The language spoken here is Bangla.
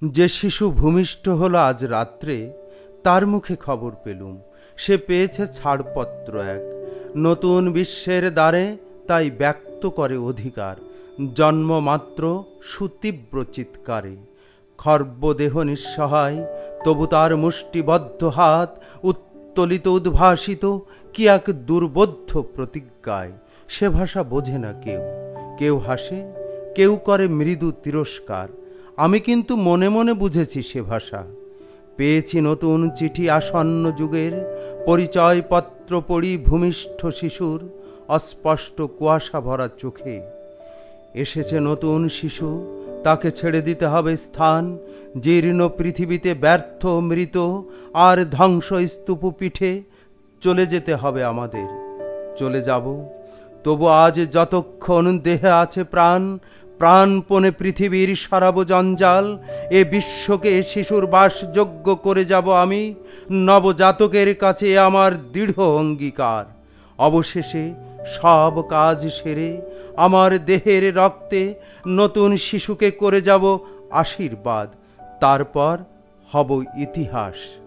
যে শিশু ভূমিষ্ঠ হলো আজ রাত্রে, তার মুখে খবর পেলুম সে পেয়েছে ছাড়পত্র এক। নতুন বিশ্বের দ্বারে তাই ব্যক্ত করে অধিকার, জন্মমাত্র সুতীব্র চিৎকারে। খর্বদেহ নিঃসহায়, তবু তার মুষ্টিবদ্ধ হাত উত্তোলিত উদ্ভাসিত কি এক দুর্বোধ্য প্রতিজ্ঞায়। সে ভাষা বোঝে না কেউ, কেউ হাসে, কেউ করে মৃদু তিরস্কার। আমি কিন্তু মনে মনে বুঝেছি সে ভাষা। পেয়েছি নতুন চিঠি আসন্ন যুগের, পরিচয়পত্র পড়ি ভূমিষ্ঠ শিশুর অস্পষ্ট কুয়াশা ভরা চোখে। এসেছে নতুন শিশু, তাকে ছেড়ে দিতে হবে স্থান, জীর্ণ পৃথিবীতে ব্যর্থ মৃত আর ধ্বংস স্তূপ পিঠে। চলে যেতে হবে আমাদের, চলে যাব। তবু আজ যতক্ষণ দেহে আছে প্রাণ, প্রাণপণে পৃথিবীর সরাব জঞ্জাল। এ বিশ্বকে শিশুর বাসযোগ্য করে যাব আমি, নবজাতকের কাছে আমার দৃঢ় অঙ্গীকার। অবশেষে সব কাজ সেরে আমার দেহের রক্তে নতুন শিশুকে করে যাব আশীর্বাদ। তারপর হব ইতিহাস।